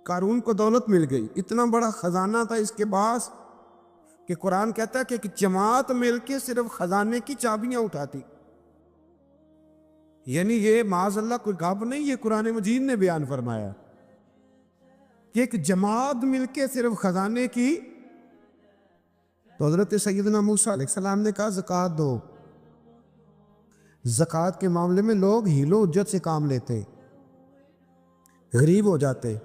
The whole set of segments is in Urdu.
قارون کو دولت مل گئی، اتنا بڑا خزانہ تھا اس کے پاس کہ قرآن کہتا ہے کہ ایک جماعت مل کے صرف خزانے کی چابیاں اٹھاتی. یعنی یہ معاذ اللہ کوئی گپ نہیں، یہ قرآن مجید نے بیان فرمایا کہ ایک جماعت مل کے صرف خزانے کی. تو حضرت سیدنا موسیٰ علیہ السلام نے کہا زکوٰۃ دو. زکوٰۃ کے معاملے میں لوگ ہیل و حجت سے کام لیتے، غریب ہو جاتے.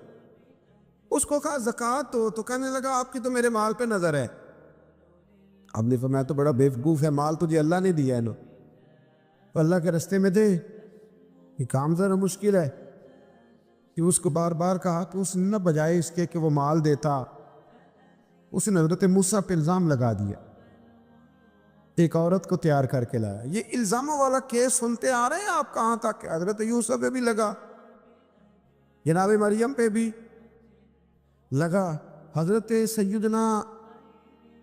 اس کو کہا زکوٰۃ دو تو کہنے لگا آپ کی تو میرے مال پہ نظر ہے. اب نے فرمایا تو بڑا بیوقوف ہے، مال تجھے اللہ نے دیا ہے نا، تو اللہ کے رستے میں دے. یہ کام ذرا مشکل ہے کہ اس کو بار بار کہا تو اس نے نہ بجائے اس کے کہ وہ مال دیتا، اس نے حضرت موسیٰ پہ الزام لگا دیا. ایک عورت کو تیار کر کے لایا. یہ الزاموں والا کیس سنتے آ رہے ہیں آپ کہاں تک؟ حضرت یوسف پہ بھی لگا، جناب مریم پہ بھی لگا، حضرت سیدنا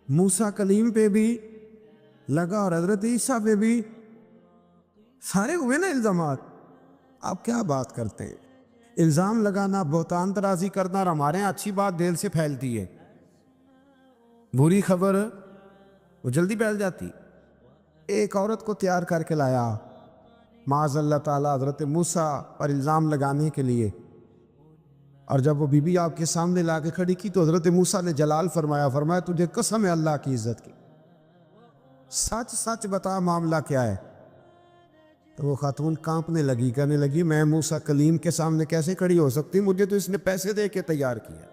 موسیٰ کلیم پہ بھی لگا، اور حضرت عیسیٰ پہ بھی. سارے ہوئے نا الزامات. آپ کیا بات کرتے ہیں؟ الزام لگانا، بہتان ترازی کرنا، اور ہمارے یہاں اچھی بات دل سے پھیلتی ہے، بری خبر وہ جلدی پھیل جاتی. ایک عورت کو تیار کر کے لایا معاذ اللہ تعالیٰ حضرت موسیٰ پر الزام لگانے کے لیے. اور جب وہ بی بی آپ کے سامنے لا کے کھڑی کی تو حضرت موسیٰ نے جلال فرمایا تجھے قسم ہے اللہ کی عزت کی، سچ سچ بتا معاملہ کیا ہے. تو وہ خاتون کانپنے لگی، کہنے لگی میں موسیٰ کلیم کے سامنے کیسے کھڑی ہو سکتی، مجھے تو اس نے پیسے دے کے تیار کیا،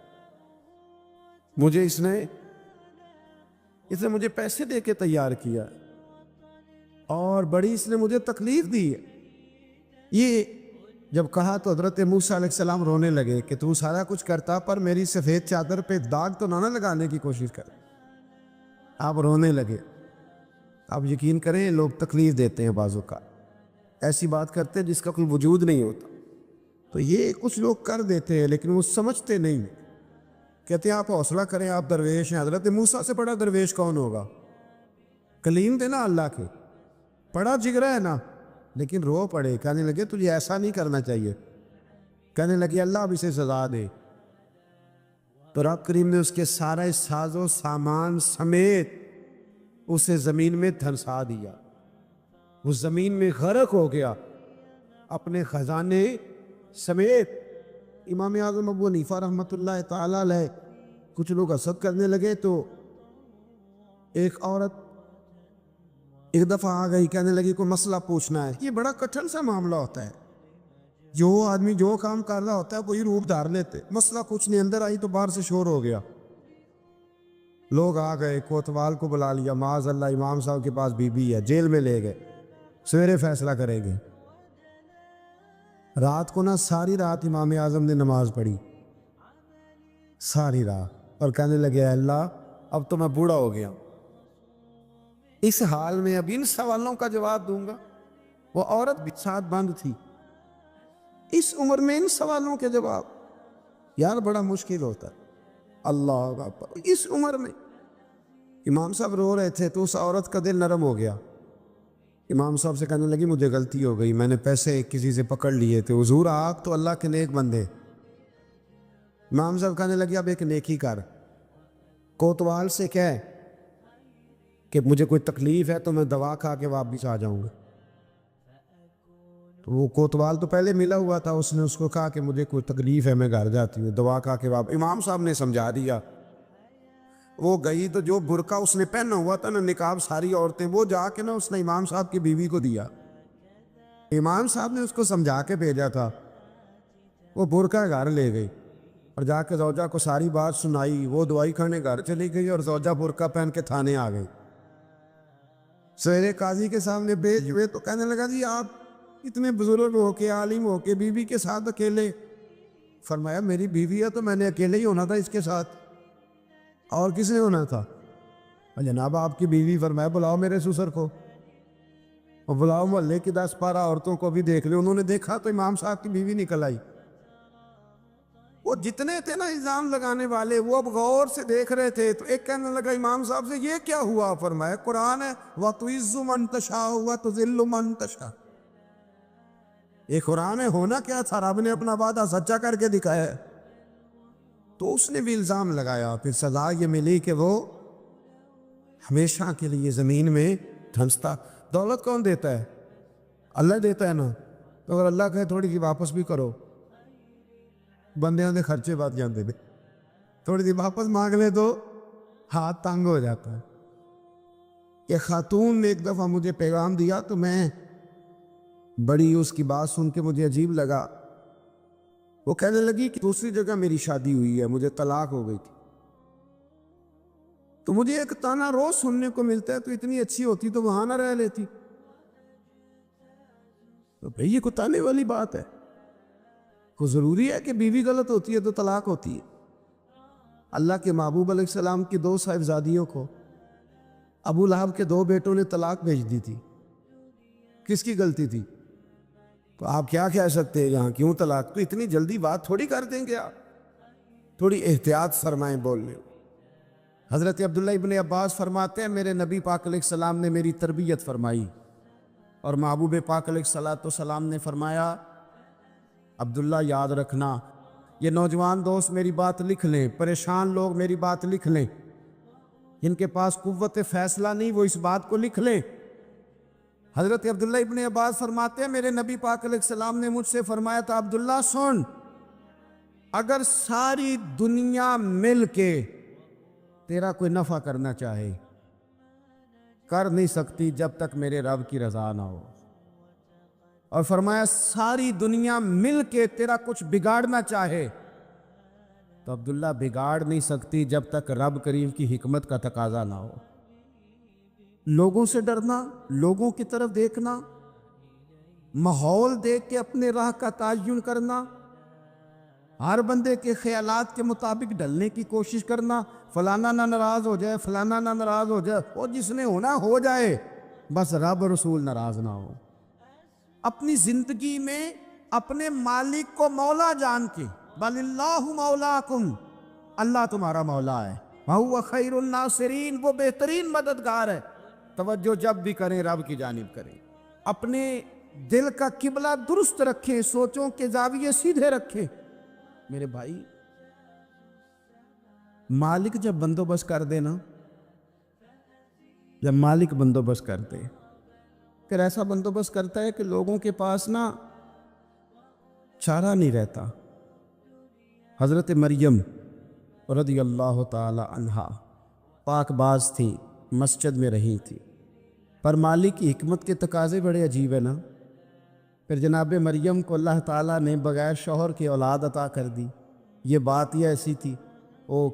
اس نے مجھے پیسے دے کے تیار کیا، اور بڑی اس نے مجھے تکلیف دی ہے. یہ جب کہا تو حضرت موسیٰ علیہ السلام رونے لگے کہ تو سارا کچھ کرتا پر میری سفید چادر پہ داغ تو نہ لگانے کی کوشش کر. آپ رونے لگے. آپ یقین کریں لوگ تکلیف دیتے ہیں بعضوں کا، ایسی بات کرتے ہیں جس کا کوئی وجود نہیں ہوتا. تو یہ کچھ لوگ کر دیتے ہیں لیکن وہ سمجھتے نہیں. کہتے ہیں آپ حوصلہ کریں، آپ درویش ہیں. حضرت موسیٰ سے بڑا درویش کون ہوگا؟ کلیم تھے نا اللہ کے، بڑا جگرا ہے نا. لیکن رو پڑے، کہنے لگے تجھے ایسا نہیں کرنا چاہیے. کہنے لگے اللہ اب اسے سزا دے. تو رب کریم نے اس کے سارے ساز و سامان سمیت اسے زمین میں دھنسا دیا. وہ زمین میں غرق ہو گیا اپنے خزانے سمیت. امام اعظم ابو حنیفہ رحمۃ اللہ تعالیٰ علیہ کچھ لوگ حسد کرنے لگے تو ایک عورت ایک دفعہ آ گئی، کہنے لگی کوئی مسئلہ پوچھنا ہے. یہ بڑا کٹھن سا معاملہ ہوتا ہے، جو آدمی جو کام کر رہا ہوتا ہے وہی روپ دھار لیتے. مسئلہ کچھ نہیں، اندر آئی تو باہر سے شور ہو گیا. لوگ آ گئے، کوتوال کو بلا لیا، معاذ اللہ امام صاحب کے پاس بی بی ہے، جیل میں لے گئے، سویرے فیصلہ کریں گے. رات کو نا ساری رات امام اعظم نے نماز پڑھی، ساری رات، اور کہنے لگے اللہ اب تو میں بوڑھا ہو گیا، اس حال میں اب ان سوالوں کا جواب دوں گا. وہ عورت بھی ساتھ بند تھی، اس عمر میں ان سوالوں کے جواب یار بڑا مشکل ہوتا ہے. اللہ اکبر. اس عمر میں امام صاحب رو رہے تھے تو اس عورت کا دل نرم ہو گیا. امام صاحب سے کہنے لگی مجھے غلطی ہو گئی، میں نے پیسے کسی سے پکڑ لیے تھے. حضور آپ تو اللہ کے نیک بندے. امام صاحب کہنے لگی اب ایک نیکی کر، کوتوال سے کہہ کہ مجھے کوئی تکلیف ہے تو میں دوا کھا کے واپس آ جاؤں گا. تو وہ کوتوال تو پہلے ملا ہوا تھا، اس نے اس کو کہا کہ مجھے کوئی تکلیف ہے میں گھر جاتی ہوں، دوا کھا کے واپس. امام صاحب نے سمجھا دیا. وہ گئی تو جو برقع اس نے پہنا ہوا تھا نا نقاب ساری عورتیں، وہ جا کے نا اس نے امام صاحب کی بیوی کو دیا. امام صاحب نے اس کو سمجھا کے بھیجا تھا. وہ برقع گھر لے گئی اور جا کے زوجہ کو ساری بات سنائی. وہ دوائی کھانے گھر چلی گئی اور زوجہ برقع پہن کے تھانے آ گئی. سویرے قاضی کے سامنے بھیج ہوئے تو کہنے لگا جی آپ اتنے بزرگ ہو کے عالم ہو کے بیوی کے ساتھ اکیلے. فرمایا میری بیوی ہے تو میں نے اکیلے ہی ہونا تھا اس کے ساتھ، اور کس نے ہونا تھا؟ جناب آپ کی بیوی. فرمایا بلاؤ میرے سسر کو، اور بلاؤ محلے کی 10-12 عورتوں کو بھی دیکھ لے. انہوں نے دیکھا تو امام صاحب کی بیوی نکل آئی. وہ جتنے تھے نا الزام لگانے والے وہ اب غور سے دیکھ رہے تھے. تو ایک کہنے لگا امام صاحب سے یہ کیا ہوا؟ فرمایا قرآن ہے وَتُعِزُّ مَن تَشَاءُ وَتُذِلُّ مَن تَشَاءُ. یہ قرآن ہے. ہونا کیا تھا؟ رب نے اپنا وعدہ سچا کر کے دکھایا ہے. تو اس نے بھی الزام لگایا، پھر سزا یہ ملی کہ وہ ہمیشہ کے لیے زمین میں دھنستا۔ دولت کون دیتا ہے؟ اللہ دیتا ہے نا، تو اگر اللہ کہے تھوڑی سی واپس بھی کرو، بندیاں دے خرچے بات جانتے تھے، تھوڑی سی واپس مانگ لے تو ہاتھ تنگ ہو جاتا ہے۔ کہ خاتون نے ایک دفعہ مجھے پیغام دیا تو میں بڑی اس کی بات سن کے مجھے عجیب لگا۔ وہ کہنے لگی کہ دوسری جگہ میری شادی ہوئی ہے، مجھے طلاق ہو گئی تھی، تو مجھے ایک تانا روز سننے کو ملتا ہے، تو اتنی اچھی ہوتی تو وہاں نہ رہ لیتی۔ تو بھئی یہ کوئی تانے والی بات ہے؟ کو ضروری ہے کہ بیوی غلط ہوتی ہے تو طلاق ہوتی ہے؟ اللہ کے محبوب علیہ السلام کی 2 صاحبزادیوں کو ابو لہب کے 2 بیٹوں نے طلاق بھیج دی تھی، کس کی غلطی تھی؟ تو آپ کیا کہہ سکتے ہیں یہاں کیوں طلاق؟ تو اتنی جلدی بات تھوڑی کر دیں گے آپ، تھوڑی احتیاط فرمائیں بولنے۔ حضرت عبداللہ ابن عباس فرماتے ہیں میرے نبی پاک علیہ السلام نے میری تربیت فرمائی، اور محبوب پاک علیہ السلام نے فرمایا عبداللہ یاد رکھنا، یہ نوجوان دوست میری بات لکھ لیں، پریشان لوگ میری بات لکھ لیں، جن کے پاس قوت فیصلہ نہیں وہ اس بات کو لکھ لیں۔ حضرت عبداللہ ابن عباس فرماتے ہیں میرے نبی پاک علیہ السلام نے مجھ سے فرمایا تھا عبداللہ سن، اگر ساری دنیا مل کے تیرا کوئی نفع کرنا چاہے، کر نہیں سکتی جب تک میرے رب کی رضا نہ ہو، اور فرمایا ساری دنیا مل کے تیرا کچھ بگاڑنا چاہے تو عبداللہ بگاڑ نہیں سکتی جب تک رب کریم کی حکمت کا تقاضا نہ ہو۔ لوگوں سے ڈرنا، لوگوں کی طرف دیکھنا، ماحول دیکھ کے اپنے راہ کا تعین کرنا، ہر بندے کے خیالات کے مطابق ڈھلنے کی کوشش کرنا، فلانا نہ ناراض ہو جائے، فلانا نہ ناراض ہو جائے، وہ جس نے ہونا ہو جائے، بس رب رسول ناراض نہ ہو۔ اپنی زندگی میں اپنے مالک کو مولا جان کے، بل اللہ مولاکم، اللہ تمہارا مولا ہے، وَهُوَ خَيْرُ النَّاصِرِينَ، وہ بہترین مددگار ہے۔ توجہ جب بھی کریں رب کی جانب کریں، اپنے دل کا قبلہ درست رکھیں، سوچوں کے زاویے سیدھے رکھیں۔ میرے بھائی، مالک جب بندوبست کر دے نا، جب مالک بندوبست کر دے، پھر ایسا بندوبست کرتا ہے کہ لوگوں کے پاس نا چارہ نہیں رہتا۔ حضرت مریم رضی اللہ تعالی عنہا پاک باز تھی، مسجد میں رہی تھی، پر مالک کی حکمت کے تقاضے بڑے عجیب ہیں نا۔ پھر جناب مریم کو اللہ تعالیٰ نے بغیر شوہر کی اولاد عطا کر دی۔ یہ بات ہی ایسی تھی،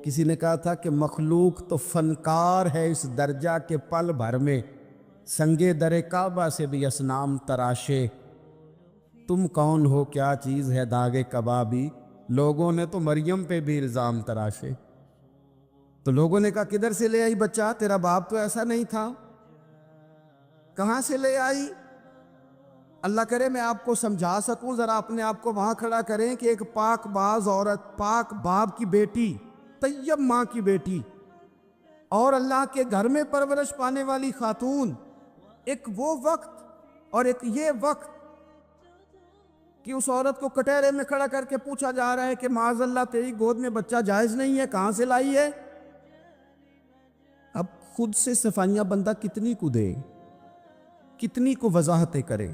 کسی نے کہا تھا کہ مخلوق تو فنکار ہے اس درجہ کے پل بھر میں سنگے در کعبہ سے بھی اصنام تراشے، تم کون ہو کیا چیز ہے داغے کبابی، لوگوں نے تو مریم پہ بھی الزام تراشے۔ تو لوگوں نے کہا کدھر سے لے آئی بچہ، تیرا باپ تو ایسا نہیں تھا، کہاں سے لے آئی؟ اللہ کرے میں آپ کو سمجھا سکوں، ذرا اپنے آپ کو وہاں کھڑا کریں کہ ایک پاک باز عورت، پاک باپ کی بیٹی، طیب ماں کی بیٹی، اور اللہ کے گھر میں پرورش پانے والی خاتون، ایک وہ وقت اور ایک یہ وقت کہ اس عورت کو کٹہرے میں کھڑا کر کے پوچھا جا رہا ہے کہ معاذ اللہ تیری گود میں بچہ جائز نہیں ہے، کہاں سے لائی ہے؟ اب خود سے صفائیاں بندہ کتنی کو دے، کتنی کو وضاحتیں کرے۔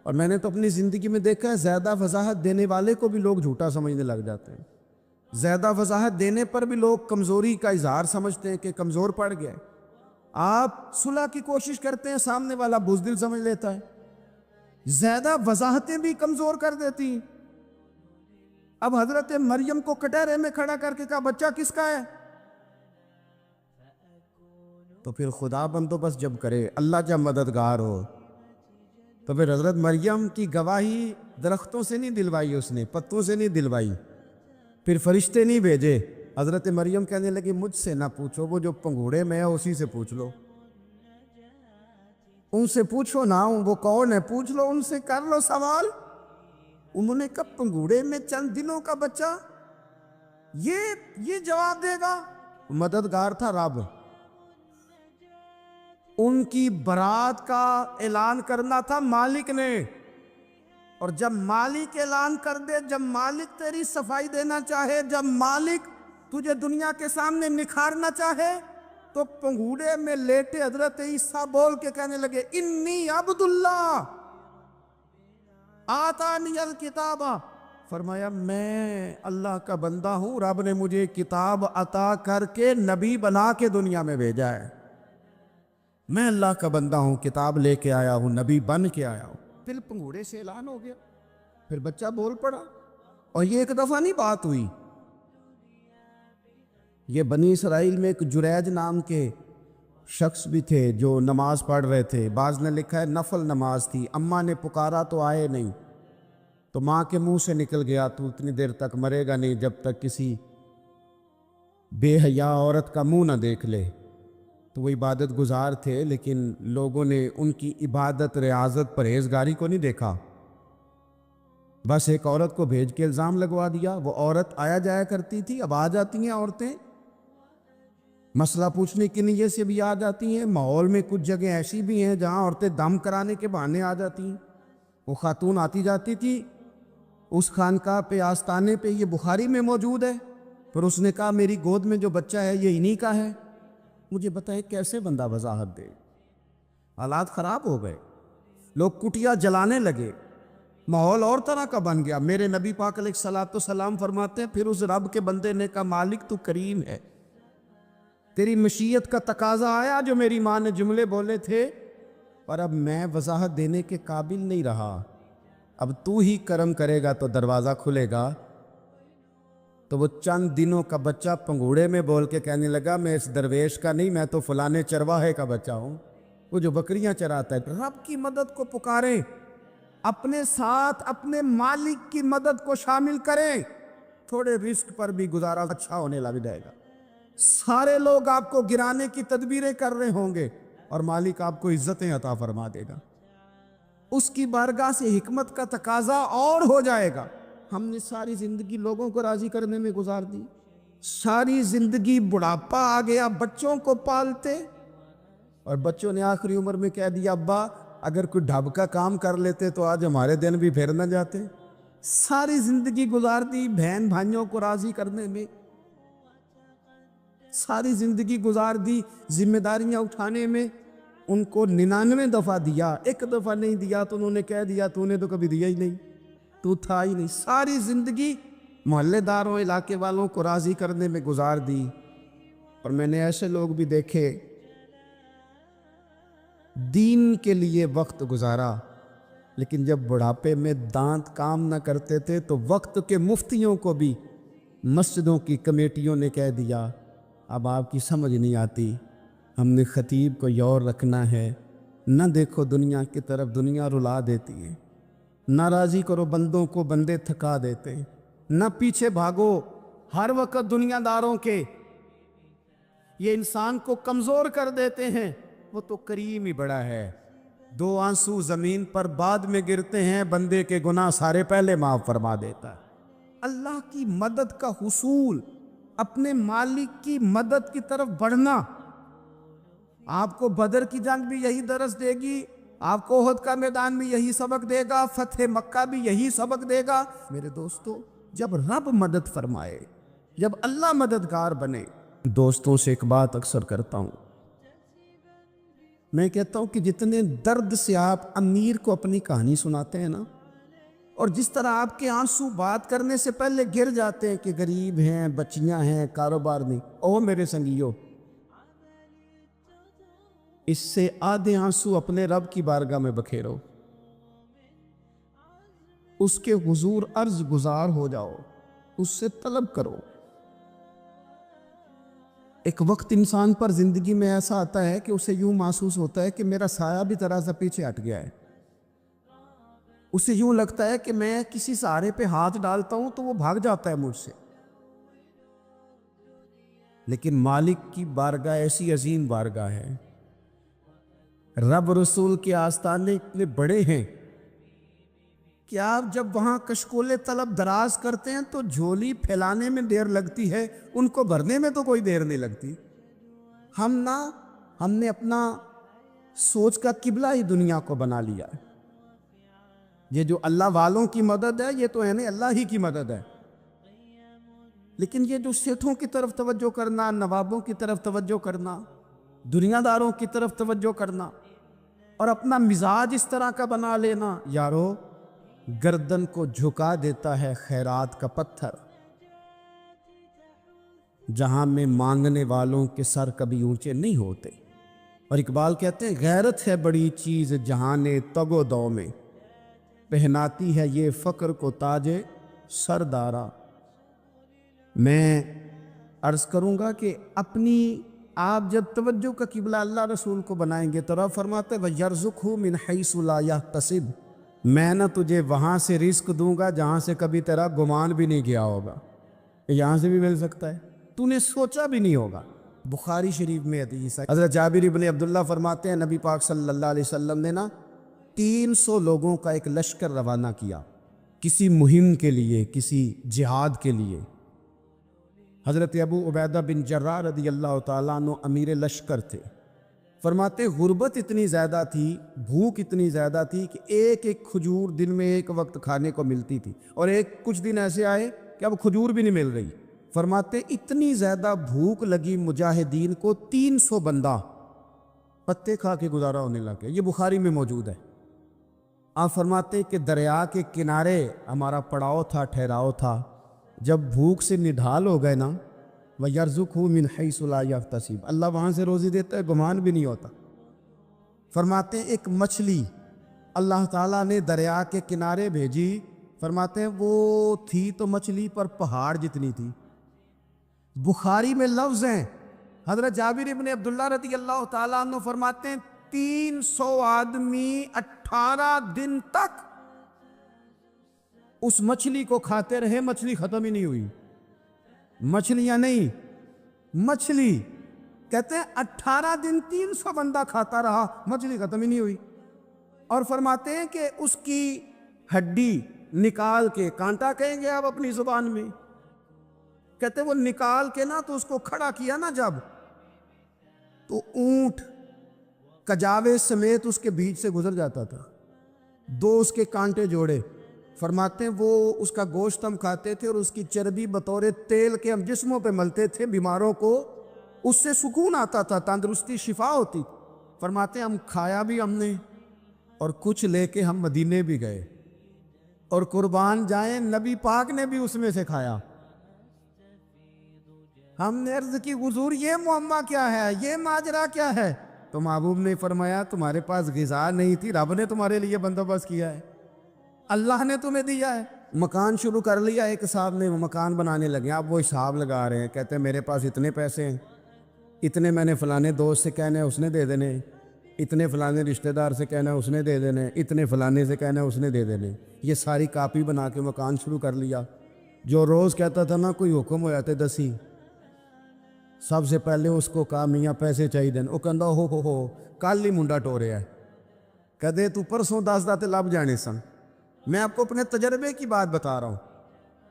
اور میں نے تو اپنی زندگی میں دیکھا ہے زیادہ وضاحت دینے والے کو بھی لوگ جھوٹا سمجھنے لگ جاتے ہیں، زیادہ وضاحت دینے پر بھی لوگ کمزوری کا اظہار سمجھتے ہیں کہ کمزور پڑ گئے۔ آپ صلح کی کوشش کرتے ہیں، سامنے والا بزدل سمجھ لیتا ہے، زیادہ وضاحتیں بھی کمزور کر دیتی ہیں۔ اب حضرت مریم کو کٹہرے میں کھڑا کر کے کہا بچہ کس کا ہے؟ تو پھر خدا بندوبست جب کرے، اللہ جب مددگار ہو، تو پھر حضرت مریم کی گواہی درختوں سے نہیں دلوائی، اس نے پتوں سے نہیں دلوائی، پھر فرشتے نہیں بھیجے۔ حضرت مریم کہنے لگی مجھ سے نہ پوچھو، وہ جو پنگھوڑے میں ہے اسی سے پوچھ لو، ان سے پوچھو نا، وہ کون ہے پوچھ لو، ان سے کر لو سوال۔ انہوں نے کہا پنگھوڑے میں چند دنوں کا بچہ، یہ جواب دے گا؟ مددگار تھا رب، ان کی برات کا اعلان کرنا تھا مالک نے، اور جب مالک اعلان کر دے، جب مالک تیری صفائی دینا چاہے، جب مالک تجھے دنیا کے سامنے نکھارنا چاہے تو پنگوڑے میں لیٹے حضرت عیسیٰ بول کے کہنے لگے انی عبداللہ آتانی الکتاب، فرمایا میں اللہ کا بندہ ہوں، رب نے مجھے کتاب عطا کر کے نبی بنا کے دنیا میں بھیجا ہے، میں اللہ کا بندہ ہوں، کتاب لے کے آیا ہوں، نبی بن کے آیا ہوں۔ پھر پنگوڑے سے اعلان ہو گیا، پھر بچہ بول پڑا، اور یہ ایک دفعہ نہیں بات ہوئی۔ یہ بنی اسرائیل میں ایک جریج نام کے شخص بھی تھے جو نماز پڑھ رہے تھے، بعض نے لکھا ہے نفل نماز تھی، اماں نے پکارا تو آئے نہیں، تو ماں کے منہ سے نکل گیا تو اتنی دیر تک مرے گا نہیں جب تک کسی بے حیا عورت کا منہ نہ دیکھ لے۔ تو وہ عبادت گزار تھے، لیکن لوگوں نے ان کی عبادت، ریاضت، پرہیزگاری کو نہیں دیکھا، بس ایک عورت کو بھیج کے الزام لگوا دیا۔ وہ عورت آیا جایا کرتی تھی، اب آ جاتی ہیں عورتیں، مسئلہ پوچھنے کی نیت سے بھی آ جاتی ہیں۔ ماحول میں کچھ جگہ ایسی بھی ہیں جہاں عورتیں دم کرانے کے بہانے آ جاتی ہیں۔ وہ خاتون آتی جاتی تھی اس خانقاہ پہ، آستانے پہ، یہ بخاری میں موجود ہے، پھر اس نے کہا میری گود میں جو بچہ ہے یہ انہی کا ہے۔ مجھے بتائے کیسے بندہ وضاحت دے؟ حالات خراب ہو گئے، لوگ کٹیا جلانے لگے، ماحول اور طرح کا بن گیا۔ میرے نبی پاک علیہ الصلوۃ والسلام فرماتے ہیں پھر اس رب کے بندے نے کہا مالک تو کریم ہے، تیری مشیت کا تقاضا آیا جو میری ماں نے جملے بولے تھے، پر اب میں وضاحت دینے کے قابل نہیں رہا، اب تو ہی کرم کرے گا تو دروازہ کھلے گا۔ تو وہ چند دنوں کا بچہ پنگوڑے میں بول کے کہنے لگا میں اس درویش کا نہیں، میں تو فلانے چرواہے کا بچہ ہوں، وہ جو بکریاں چراتا ہے۔ رب کی مدد کو پکاریں، اپنے ساتھ اپنے مالک کی مدد کو شامل کریں، تھوڑے رزق پر بھی گزارا اچھا ہونے لگ جائے گا۔ سارے لوگ آپ کو گرانے کی تدبیریں کر رہے ہوں گے اور مالک آپ کو عزتیں عطا فرما دے گا، اس کی بارگاہ سے حکمت کا تقاضا اور ہو جائے گا۔ ہم نے ساری زندگی لوگوں کو راضی کرنے میں گزار دی، ساری زندگی بڑھاپا آ گیا بچوں کو پالتے، اور بچوں نے آخری عمر میں کہہ دیا ابا اگر کوئی ڈھب کا کام کر لیتے تو آج ہمارے دن بھی پھر نہ جاتے۔ ساری زندگی گزار دی بہن بھائیوں کو راضی کرنے میں، ساری زندگی گزار دی ذمہ داریاں اٹھانے میں، ان کو 99 دفعہ دیا، ایک دفعہ نہیں دیا تو انہوں نے کہہ دیا تو نے تو کبھی دیا ہی نہیں، تو تھا ہی نہیں۔ ساری زندگی محلے داروں، علاقے والوں کو راضی کرنے میں گزار دی۔ اور میں نے ایسے لوگ بھی دیکھے دین کے لیے وقت گزارا، لیکن جب بڑھاپے میں دانت کام نہ کرتے تھے تو وقت کے مفتیوں کو بھی مسجدوں کی کمیٹیوں نے کہہ دیا اب آپ کی سمجھ نہیں آتی، ہم نے خطیب کو اور رکھنا ہے، نہ دیکھو دنیا کی طرف، دنیا رلا دیتی ہے، نہ راضی کرو بندوں کو، بندے تھکا دیتے ہیں، نہ پیچھے بھاگو ہر وقت دنیا داروں کے، یہ انسان کو کمزور کر دیتے ہیں۔ وہ تو کریم ہی بڑا ہے، 2 آنسو زمین پر بعد میں گرتے ہیں، بندے کے گناہ سارے پہلے معاف فرما دیتا ہے۔ اللہ کی مدد کا حصول، اپنے مالک کی مدد کی طرف بڑھنا، آپ کو بدر کی جنگ بھی یہی درس دے گی، آپ کو احد کا میدان بھی یہی سبق دے گا، فتح مکہ بھی یہی سبق دے گا۔ میرے دوستو جب رب مدد فرمائے، جب اللہ مددگار بنے، دوستوں سے ایک بات اکثر کرتا ہوں، میں کہتا ہوں کہ جتنے درد سے آپ امیر کو اپنی کہانی سناتے ہیں نا، اور جس طرح آپ کے آنسو بات کرنے سے پہلے گر جاتے ہیں کہ غریب ہیں، بچیاں ہیں، کاروبار نہیں، او میرے سنگیو، اس سے آدھے آنسو اپنے رب کی بارگاہ میں بکھیرو، اس کے حضور عرض گزار ہو جاؤ، اس سے طلب کرو۔ ایک وقت انسان پر زندگی میں ایسا آتا ہے کہ اسے یوں محسوس ہوتا ہے کہ میرا سایہ بھی ذرا سا پیچھے ہٹ گیا ہے، اسے یوں لگتا ہے کہ میں کسی سہارے پہ ہاتھ ڈالتا ہوں تو وہ بھاگ جاتا ہے مجھ سے، لیکن مالک کی بارگاہ ایسی عظیم بارگاہ ہے، رب رسول کے آستانے اتنے بڑے ہیں کہ آپ جب وہاں کشکول طلب دراز کرتے ہیں تو جھولی پھیلانے میں دیر لگتی ہے، ان کو بھرنے میں تو کوئی دیر نہیں لگتی۔ ہم نے اپنا سوچ کا قبلہ ہی دنیا کو بنا لیا ہے، یہ جو اللہ والوں کی مدد ہے یہ تو ہے نہیں، اللہ ہی کی مدد ہے۔ لیکن یہ جو سیٹھوں کی طرف توجہ کرنا، نوابوں کی طرف توجہ کرنا، دنیا داروں کی طرف توجہ کرنا اور اپنا مزاج اس طرح کا بنا لینا، یارو گردن کو جھکا دیتا ہے خیرات کا پتھر، جہاں میں مانگنے والوں کے سر کبھی اونچے نہیں ہوتے۔ اور اقبال کہتے ہیں غیرت ہے بڑی چیز جہان تگ و دو میں، پہناتی ہے یہ فقر کو تاج سردارا۔ میں عرض کروں گا کہ اپنی آپ جب توجہ کا قبلہ اللہ رسول کو بنائیں گے تو رب فرماتے وَيَرْزُقْهُ مِنْ حَيْثُ لَا يَحْتَسِبُ، میں نہ تجھے وہاں سے رزق دوں گا جہاں سے کبھی تیرا گمان بھی نہیں گیا ہوگا، یہاں سے بھی مل سکتا ہے، تو نے سوچا بھی نہیں ہوگا۔ بخاری شریف میں حدیث ہے، حضرت جابر بن عبداللہ فرماتے ہیں نبی پاک صلی اللہ علیہ وسلم نے نا 300 لوگوں کا ایک لشکر روانہ کیا کسی مہم کے لیے، کسی جہاد کے لیے۔ حضرت ابو عبیدہ بن جراح رضی اللہ تعالیٰ عنہ امیر لشکر تھے۔ فرماتے غربت اتنی زیادہ تھی، بھوک اتنی زیادہ تھی کہ ایک ایک کھجور دن میں ایک وقت کھانے کو ملتی تھی، اور کچھ دن ایسے آئے کہ اب کھجور بھی نہیں مل رہی۔ فرماتے اتنی زیادہ بھوک لگی مجاہدین کو 300 بندہ پتے کھا کے گزارا ہونے لگے۔ یہ بخاری میں موجود ہے۔ آپ فرماتے کہ دریا کے کنارے ہمارا پڑاؤ تھا، ٹھہراؤ تھا، جب بھوک سے نڈھال ہو گئے نا وَيَرْزُقْهُ مِنْ حَيْثُ لَا يَحْتَسِبُ، اللہ وہاں سے روزی دیتا ہے، گمان بھی نہیں ہوتا۔ فرماتے ہیں ایک مچھلی اللہ تعالیٰ نے دریا کے کنارے بھیجی، فرماتے ہیں وہ تھی تو مچھلی پر پہاڑ جتنی تھی۔ بخاری میں لفظ ہیں، حضرت جابر بن عبداللہ رضی اللہ تعالیٰ عنہ فرماتے ہیں 300 آدمی 18 دن تک اس مچھلی کو کھاتے رہے، مچھلی ختم ہی نہیں ہوئی۔ مچھلیاں نہیں، مچھلی کہتے ہیں 18 دن 300 بندہ کھاتا رہا، مچھلی ختم ہی نہیں ہوئی۔ اور فرماتے ہیں کہ اس کی ہڈی نکال کے، کانٹا کہیں گے آپ اپنی زبان میں، کہتے ہیں وہ نکال کے نا تو اس کو کھڑا کیا نا جب، تو اونٹ کجاوے سمیت اس کے بیچ سے گزر جاتا تھا، 2 اس کے کانٹے جوڑے۔ فرماتے ہیں وہ اس کا گوشت ہم کھاتے تھے اور اس کی چربی بطور تیل کے ہم جسموں پہ ملتے تھے، بیماروں کو اس سے سکون آتا تھا، تندرستی شفا ہوتی۔ فرماتے ہیں ہم کھایا بھی ہم نے، اور کچھ لے کے ہم مدینے بھی گئے، اور قربان جائیں نبی پاک نے بھی اس میں سے کھایا۔ ہم نے عرض کی حضور یہ معمہ کیا ہے، یہ ماجرا کیا ہے؟ تو محبوب نے فرمایا تمہارے پاس غذا نہیں تھی، رب نے تمہارے لیے بندوبست کیا ہے، اللہ نے تمہیں دیا ہے۔ مکان شروع کر لیا، ایک صاحب نے مکان بنانے لگے، آپ وہ حساب لگا رہے ہیں، کہتے ہیں میرے پاس اتنے پیسے ہیں، اتنے میں نے فلانے دوست سے کہنا ہے اس نے دے دینے، اتنے فلانے رشتہ دار سے کہنا ہے اس نے دے دینے، اتنے فلانے سے کہنا ہے اس نے دے دینے۔ یہ ساری کاپی بنا کے مکان شروع کر لیا۔ جو روز کہتا تھا نا کوئی حکم ہو جاتے دسی، سب سے پہلے اس کو کہا میاں پیسے چاہیے دین، وہ کہندا ہو کل ہی منڈا ٹوریا ہے، کدے تو پرسوں 10 داتے لب جانے سن۔ میں آپ کو اپنے تجربے کی بات بتا رہا ہوں۔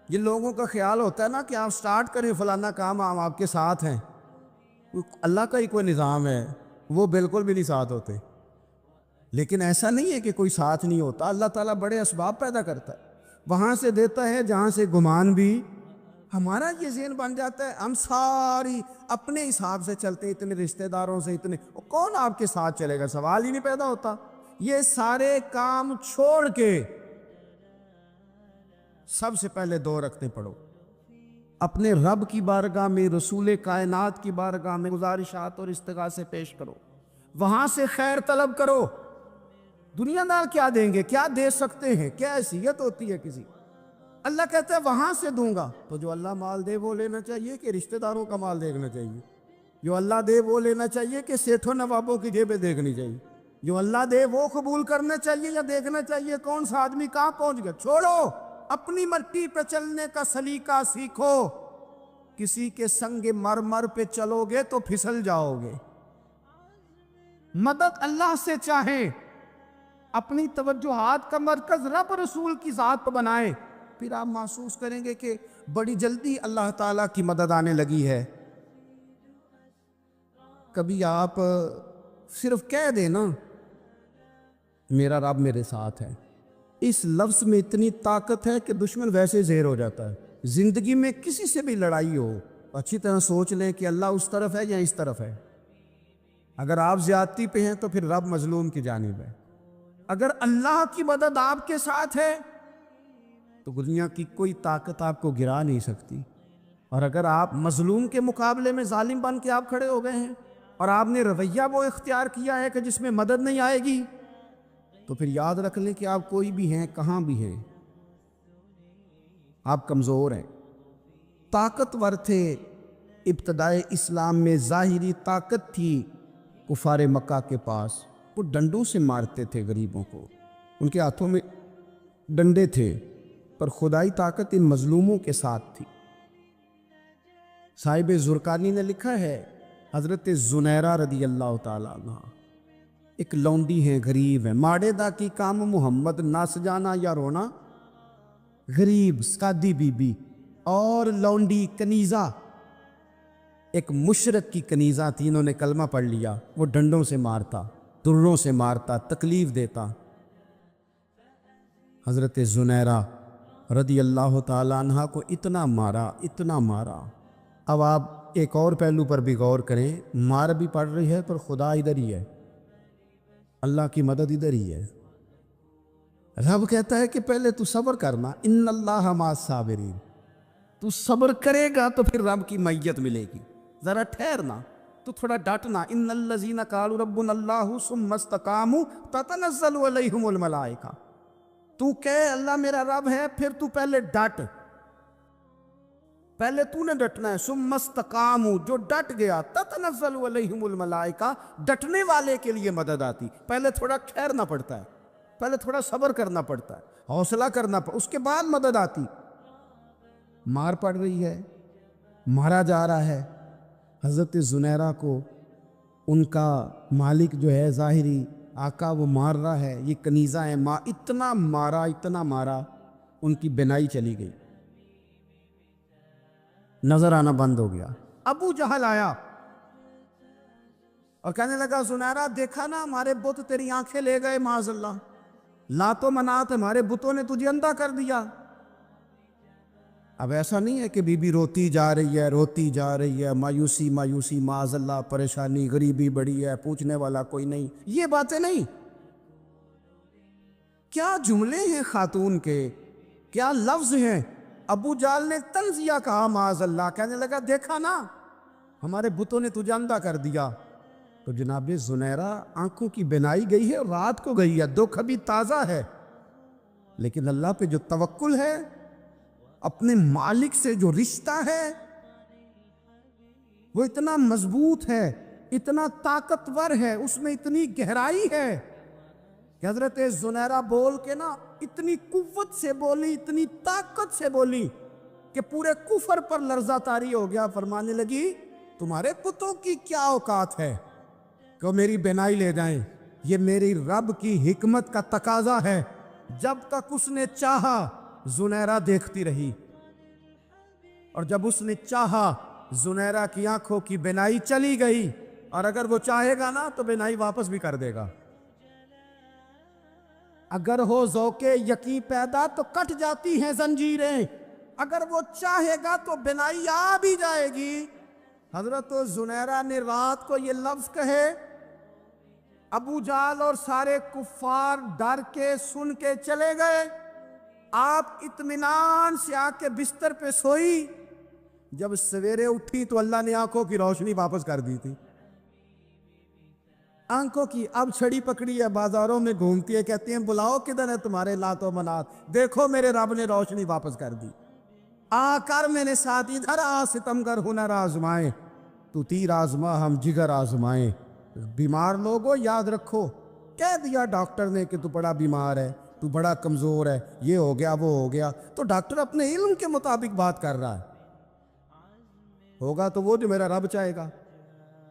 یہ لوگوں کا خیال ہوتا ہے نا کہ آپ سٹارٹ کریں فلانا کام، ہم آپ کے ساتھ ہیں، اللہ کا ہی کوئی نظام ہے، وہ بالکل بھی نہیں ساتھ ہوتے۔ لیکن ایسا نہیں ہے کہ کوئی ساتھ نہیں ہوتا، اللہ تعالیٰ بڑے اسباب پیدا کرتا ہے، وہاں سے دیتا ہے جہاں سے گمان بھی۔ ہمارا یہ ذہن بن جاتا ہے ہم ساری اپنے حساب سے چلتے، اتنے رشتہ داروں سے، اتنے کون آپ کے ساتھ چلے گا، سوال ہی نہیں پیدا ہوتا۔ یہ سارے کام چھوڑ کے سب سے پہلے 2 رکعتیں پڑھو، اپنے رب کی بارگاہ میں، رسول کائنات کی بارگاہ میں گزارشات اور استغاثے پیش کرو، وہاں سے خیر طلب کرو۔ دنیا دار کیا دیں گے، کیا دے سکتے ہیں، کیا حیثیت ہوتی ہے کسی؟ اللہ کہتا ہے وہاں سے دوں گا۔ تو جو اللہ مال دے وہ لینا چاہیے کہ رشتہ داروں کا مال دیکھنا چاہیے؟ جو اللہ دے وہ لینا چاہیے کہ سیٹھوں نوابوں کی جیبیں دیکھنی چاہیے؟ جو اللہ دے وہ قبول کرنا چاہیے یا دیکھنا چاہیے کون سا آدمی کہاں پہنچ گیا؟ چھوڑو، اپنی مٹی پہ چلنے کا سلیقہ سیکھو۔ کسی کے سنگ مرمر پہ چلو گے تو پھسل جاؤ گے۔ مدد اللہ سے چاہیں، اپنی توجہات کا مرکز رب رسول کی ذات پر بنائیں، پھر آپ محسوس کریں گے کہ بڑی جلدی اللہ تعالیٰ کی مدد آنے لگی ہے۔ کبھی آپ صرف کہہ دیں نا میرا رب میرے ساتھ ہے، اس لفظ میں اتنی طاقت ہے کہ دشمن ویسے زہر ہو جاتا ہے۔ زندگی میں کسی سے بھی لڑائی ہو اچھی طرح سوچ لیں کہ اللہ اس طرف ہے یا اس طرف ہے۔ اگر آپ زیادتی پہ ہیں تو پھر رب مظلوم کی جانب ہے۔ اگر اللہ کی مدد آپ کے ساتھ ہے تو دنیا کی کوئی طاقت آپ کو گرا نہیں سکتی، اور اگر آپ مظلوم کے مقابلے میں ظالم بن کے آپ کھڑے ہو گئے ہیں اور آپ نے رویہ وہ اختیار کیا ہے کہ جس میں مدد نہیں آئے گی، تو پھر یاد رکھ لیں کہ آپ کوئی بھی ہیں، کہاں بھی ہیں، آپ کمزور ہیں۔ طاقتور تھے ابتدائے اسلام میں، ظاہری طاقت تھی کفار مکہ کے پاس، وہ ڈنڈوں سے مارتے تھے غریبوں کو، ان کے ہاتھوں میں ڈنڈے تھے، پر خدائی طاقت ان مظلوموں کے ساتھ تھی۔ صاحب زرقانی نے لکھا ہے، حضرت زنیرہ رضی اللہ تعالیٰ عنہ ایک لونڈی ہیں، غریب ہیں، ماڑے دا کی کام محمد نس جانا یا رونا، غریب سادی بی بی اور لونڈی کنیزہ، ایک مشرک کی کنیزہ تھی، انہوں نے کلمہ پڑھ لیا، وہ ڈنڈوں سے مارتا، دروں سے مارتا، تکلیف دیتا۔ حضرت زنیرہ رضی اللہ تعالیٰ عنہ کو اتنا مارا، اتنا مارا۔ اب آپ ایک اور پہلو پر بھی غور کریں، مار بھی پڑ رہی ہے پر خدا ادھر ہی ہے، اللہ کی مدد ادھر ہی ہے۔ رب کہتا ہے کہ پہلے تو صبر کرنا، ان اللہ مع الصابرین، تو صبر کرے گا تو پھر رب کی معیت ملے گی، ذرا ٹھہرنا، تو تھوڑا ڈٹنا۔ ان الذین قالوا ربنا اللہ ثم استقاموا تتنزل علیہم الملائکہ، تو کہے اللہ میرا رب ہے، پھر تو پہلے ڈٹ، پہلے تو نے ڈٹنا ہے۔ ثم استقاموا، جو ڈٹ گیا، تتنزل علیہم الملائکہ، ڈٹنے والے کے لیے مدد آتی، پہلے تھوڑا ٹھہرنا پڑتا ہے، پہلے تھوڑا صبر کرنا پڑتا ہے، حوصلہ کرنا پڑتا، اس کے بعد مدد آتی۔ مار پڑ رہی ہے، مارا جا رہا ہے، حضرت زنیرہ کو ان کا مالک جو ہے ظاہری آقا وہ مار رہا ہے، یہ کنیزہ ہے، اتنا مارا، اتنا مارا، ان کی بینائی چلی گئی، نظر آنا بند ہو گیا۔ ابو جہل آیا اور کہنے لگا زنیرہ دیکھا نا ہمارے بت تیری آنکھیں لے گئے، معاذ اللہ، لات و منات ہمارے بتوں نے تجھے اندھا کر دیا۔ اب ایسا نہیں ہے کہ بی بی روتی جا رہی ہے، روتی جا رہی ہے، مایوسی مایوسی، معاذ اللہ، پریشانی، غریبی بڑی ہے، پوچھنے والا کوئی نہیں، یہ باتیں نہیں۔ کیا جملے ہیں خاتون کے، کیا لفظ ہیں۔ ابو جال نے طنزیہ کہا، معاذ اللہ، کہنے لگا دیکھا نا ہمارے بتوں نے تجھے اندھا کر دیا۔ تو جناب زنیرہ آنکھوں کی بینائی گئی ہے، رات کو گئی ہے، دکھ ابھی تازہ ہے، لیکن اللہ پہ جو توکل ہے، اپنے مالک سے جو رشتہ ہے وہ اتنا مضبوط ہے، اتنا طاقتور ہے، اس میں اتنی گہرائی ہے کہ حضرت زنیرہ بول کے نا اتنی قوت سے بولی، اتنی طاقت سے بولی کہ پورے کفر پر لرزہ طاری ہو گیا۔ فرمانے لگی تمہارے بتوں کی کیا اوقات ہے کہ میری بینائی لے جائیں، یہ میری رب کی حکمت کا تقاضا ہے۔ جب تک اس نے چاہا زنیرہ دیکھتی رہی، اور جب اس نے چاہا زنیرہ کی آنکھوں کی بینائی چلی گئی، اور اگر وہ چاہے گا نا تو بینائی واپس بھی کر دے گا۔ اگر ہو ذوق یقین پیدا تو کٹ جاتی ہیں زنجیریں، اگر وہ چاہے گا تو بینائی آ بھی جائے گی۔ حضرت زنیرہ نے رات کو یہ لفظ کہے، ابو جال اور سارے کفار ڈر کے سن کے چلے گئے، آپ اطمینان سے آ کے بستر پہ سوئی۔ جب سویرے اٹھی تو اللہ نے آنکھوں کی روشنی واپس کر دی تھی، آنکھوں کی اب چھڑی پکڑی ہے، بازاروں میں گھومتی ہے، کہتی ہیں بلاؤ کدھر ہے تمہارے لات و منات، دیکھو میرے رب نے روشنی واپس کر دی۔ آ کر میرے ساتھ ادھر آ، ستمگر ہنر آزمائیں، تو تیر آزما ہم جگر آزمائیں۔ بیمار لوگوں یاد رکھو، کہہ دیا ڈاکٹر نے کہ تو بڑا بیمار ہے، تو بڑا کمزور ہے، یہ ہو گیا وہ ہو گیا، تو ڈاکٹر اپنے علم کے مطابق بات کر رہا ہے، ہوگا تو وہ جو میرا رب چاہے گا۔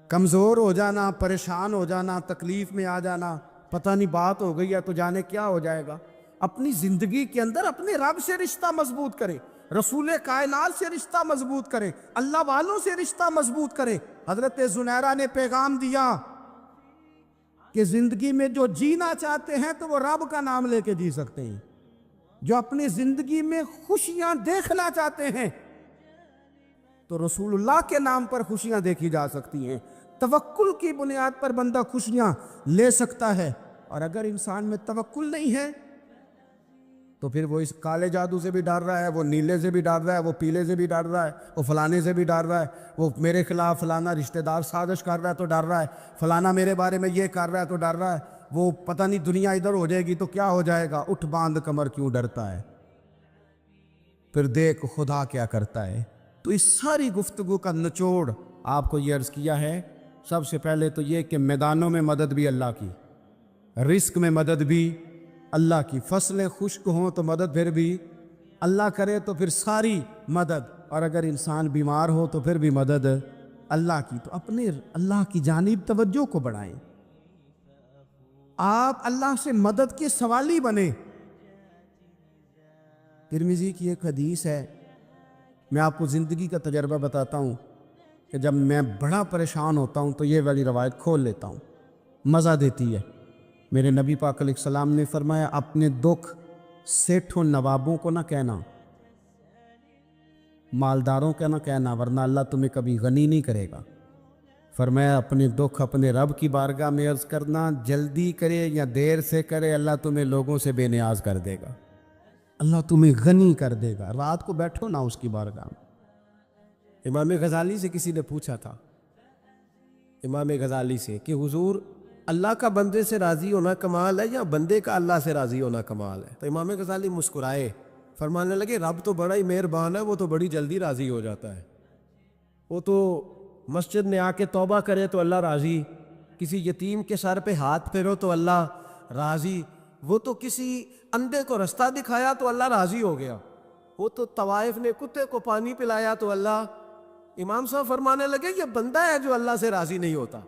کمزور ہو جانا، پریشان ہو جانا، تکلیف میں آ جانا، پتہ نہیں بات ہو گئی ہے تو جانے کیا ہو جائے گا۔ اپنی زندگی کے اندر اپنے رب سے رشتہ مضبوط کرے، رسول کائنات سے رشتہ مضبوط کرے، اللہ والوں سے رشتہ مضبوط کرے۔ حضرت زنیرہ نے پیغام دیا کہ زندگی میں جو جینا چاہتے ہیں تو وہ رب کا نام لے کے جی سکتے ہیں، جو اپنی زندگی میں خوشیاں دیکھنا چاہتے ہیں تو رسول اللہ کے نام پر خوشیاں دیکھی جا سکتی ہیں. توکل کی بنیاد پر بندہ خوشیاں لے سکتا ہے. اور اگر انسان میں توکل نہیں ہے تو پھر وہ اس کالے جادو سے بھی ڈر رہا ہے, وہ نیلے سے بھی ڈر رہا ہے, وہ پیلے سے بھی ڈر رہا ہے, وہ فلانے سے بھی ڈر رہا ہے, وہ میرے خلاف فلانا رشتہ دار سازش کر رہا ہے تو ڈر رہا ہے, فلانا میرے بارے میں یہ کر رہا ہے تو ڈر رہا ہے, وہ پتہ نہیں دنیا ادھر ہو جائے گی تو کیا ہو جائے گا, اٹھ باندھ کمر کیوں ڈرتا ہے, پھر دیکھ خدا کیا کرتا ہے. تو اس ساری گفتگو کا نچوڑ آپ کو یہ عرض کیا ہے. سب سے پہلے تو یہ کہ میدانوں میں مدد بھی اللہ کی, رزق میں مدد بھی اللہ کی, فصلیں خشک ہوں تو مدد پھر بھی اللہ کرے تو پھر ساری مدد, اور اگر انسان بیمار ہو تو پھر بھی مدد اللہ کی. تو اپنے اللہ کی جانب توجہ کو بڑھائیں, آپ اللہ سے مدد کے سوالی بنیں. ترمذی کی ایک حدیث ہے, میں آپ کو زندگی کا تجربہ بتاتا ہوں کہ جب میں بڑا پریشان ہوتا ہوں تو یہ والی روایت کھول لیتا ہوں, مزہ دیتی ہے. میرے نبی پاک علیہ السلام نے فرمایا اپنے دکھ سیٹھوں نوابوں کو نہ کہنا, مالداروں کا نہ کہنا, ورنہ اللہ تمہیں کبھی غنی نہیں کرے گا. فرمایا اپنے دکھ اپنے رب کی بارگاہ میں عرض کرنا, جلدی کرے یا دیر سے کرے اللہ تمہیں لوگوں سے بے نیاز کر دے گا, اللہ تمہیں غنی کر دے گا. رات کو بیٹھو نا اس کی بارگاہ میں. امام غزالی سے کسی نے پوچھا تھا, امام غزالی سے, کہ حضور اللہ کا بندے سے راضی ہونا کمال ہے یا بندے کا اللہ سے راضی ہونا کمال ہے؟ تو امام غزالی مسکرائے, فرمانے لگے رب تو بڑا ہی مہربان ہے, وہ تو بڑی جلدی راضی ہو جاتا ہے. وہ تو مسجد میں آ کے توبہ کرے تو اللہ راضی, کسی یتیم کے سر پہ ہاتھ پھیرو تو اللہ راضی, وہ تو کسی اندھے کو رستہ دکھایا تو اللہ راضی ہو گیا, وہ تو طوائف نے کتے کو پانی پلایا تو اللہ. امام صاحب فرمانے لگے یہ بندہ ہے جو اللہ سے راضی نہیں ہوتا.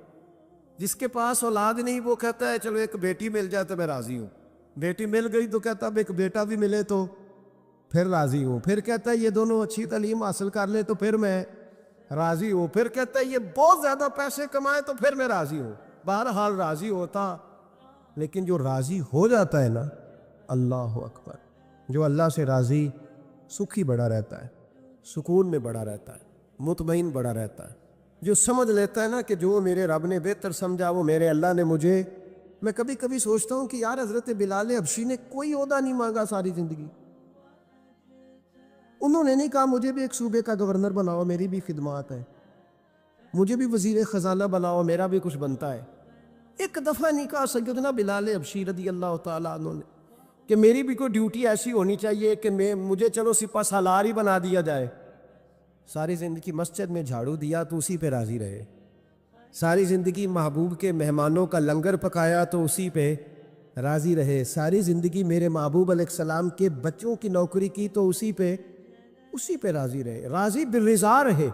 جس کے پاس اولاد نہیں وہ کہتا ہے چلو ایک بیٹی مل جائے تو میں راضی ہوں, بیٹی مل گئی تو کہتا اب ایک بیٹا بھی ملے تو پھر راضی ہوں, پھر کہتا ہے یہ دونوں اچھی تعلیم حاصل کر لے تو پھر میں راضی ہوں, پھر کہتا ہے یہ بہت زیادہ پیسے کمائے تو پھر میں راضی ہوں. بہرحال راضی ہوتا, لیکن جو راضی ہو جاتا ہے نا, اللہ اکبر, جو اللہ سے راضی سکھی بڑا رہتا ہے, سکون میں بڑا رہتا ہے, مطمئن بڑا رہتا ہے. جو سمجھ لیتا ہے نا کہ جو میرے رب نے بہتر سمجھا وہ میرے اللہ نے مجھے. میں کبھی کبھی سوچتا ہوں کہ یار حضرت بلال حبشی نے کوئی عہدہ نہیں مانگا ساری زندگی, انہوں نے نہیں کہا مجھے بھی ایک صوبے کا گورنر بناؤ میری بھی خدمات ہے, مجھے بھی وزیر خزانہ بناؤ میرا بھی کچھ بنتا ہے. ایک دفعہ نہیں کہا سیدنا بلال حبشی رضی اللہ تعالیٰ عنہ نے کہ میری بھی کوئی ڈیوٹی ایسی ہونی چاہیے کہ مجھے چلو سپہ سالار ہی بنا دیا جائے. ساری زندگی مسجد میں جھاڑو دیا تو اسی پہ راضی رہے, ساری زندگی محبوب کے مہمانوں کا لنگر پکایا تو اسی پہ راضی رہے, ساری زندگی میرے محبوب علیہ السلام کے بچوں کی نوکری کی تو اسی پہ راضی رہے, راضی بالرضا رہے.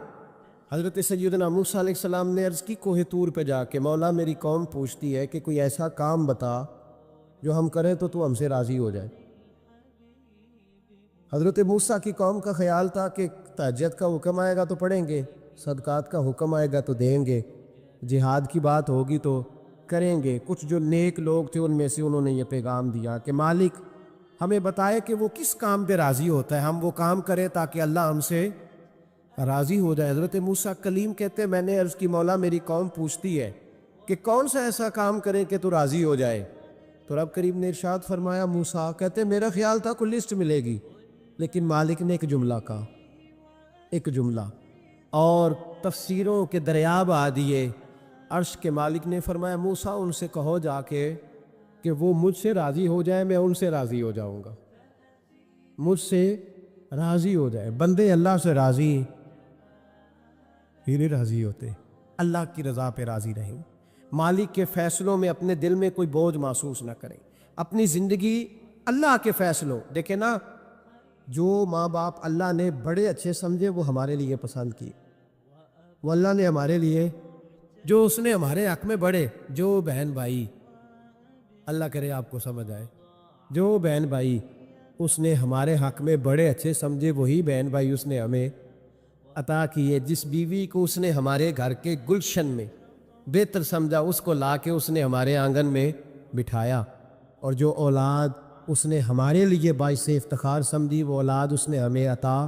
حضرت سیدنا موسیٰ علیہ السلام نے عرض کی کوہ طور پہ جا کے, مولا میری قوم پوچھتی ہے کہ کوئی ایسا کام بتا جو ہم کریں تو ہم سے راضی ہو جائے. حضرت موسیٰ کی قوم کا خیال تھا کہ تہجد کا حکم آئے گا تو پڑھیں گے, صدقات کا حکم آئے گا تو دیں گے, جہاد کی بات ہوگی تو کریں گے. کچھ جو نیک لوگ تھے ان میں سے انہوں نے یہ پیغام دیا کہ مالک ہمیں بتائے کہ وہ کس کام پہ راضی ہوتا ہے, ہم وہ کام کریں تاکہ اللہ ہم سے راضی ہو جائے. حضرت موسیٰ کلیم کہتے میں نے عرض کی مولا میری قوم پوچھتی ہے کہ کون سا ایسا کام کریں کہ تو راضی ہو جائے. تو رب کریم نے ارشاد فرمایا, موسیٰ کہتے میرا خیال تھا کوئی لسٹ ملے گی, لیکن مالک نے ایک جملہ کہا, ایک جملہ, اور تفسیروں کے دریا بہا دیے. عرش کے مالک نے فرمایا موسیٰ ان سے کہو جا کے کہ وہ مجھ سے راضی ہو جائے, میں ان سے راضی ہو جاؤں گا, مجھ سے راضی ہو جائے. بندے اللہ سے راضی ہی نہیں راضی ہوتے, اللہ کی رضا پہ راضی رہیں, مالک کے فیصلوں میں اپنے دل میں کوئی بوجھ محسوس نہ کریں, اپنی زندگی اللہ کے فیصلوں. دیکھیں نا, جو ماں باپ اللہ نے بڑے اچھے سمجھے وہ ہمارے لیے پسند کی, وہ اللہ نے ہمارے لیے جو اس نے ہمارے حق میں بڑے, جو بہن بھائی, اللہ کرے آپ کو سمجھ آئے, جو بہن بھائی اس نے ہمارے حق میں بڑے اچھے سمجھے وہی بہن بھائی اس نے ہمیں عطا کیے. جس بیوی کو اس نے ہمارے گھر کے گلشن میں بہتر سمجھا اس کو لا کے اس نے ہمارے آنگن میں بٹھایا, اور جو اولاد اس نے ہمارے لیے باعث افتخار سمجھی، وہ اولاد اس نے ہمیں عطا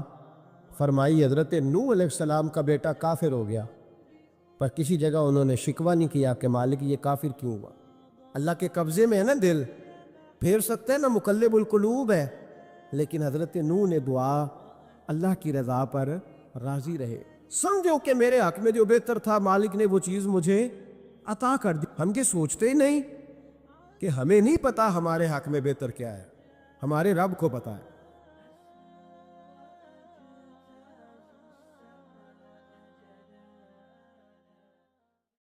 فرمائی۔ حضرت نوح علیہ السلام کا بیٹا کافر ہو گیا، پر کسی جگہ انہوں نے شکوہ نہیں کیا کہ مالک یہ کافر کیوں ہوا۔ اللہ کے قبضے میں ہے نا دل، پھیر سکتے ہیں نا، مقلب القلوب ہے، لیکن حضرت نوح نے دعا اللہ کی رضا پر راضی رہے، سمجھو کہ میرے حق میں جو بہتر تھا مالک نے وہ چیز مجھے عطا کر دی۔ ہم یہ سوچتے ہی نہیں کہ ہمیں نہیں پتا ہمارے حق میں بہتر کیا ہے، ہمارے رب کو پتا ہے۔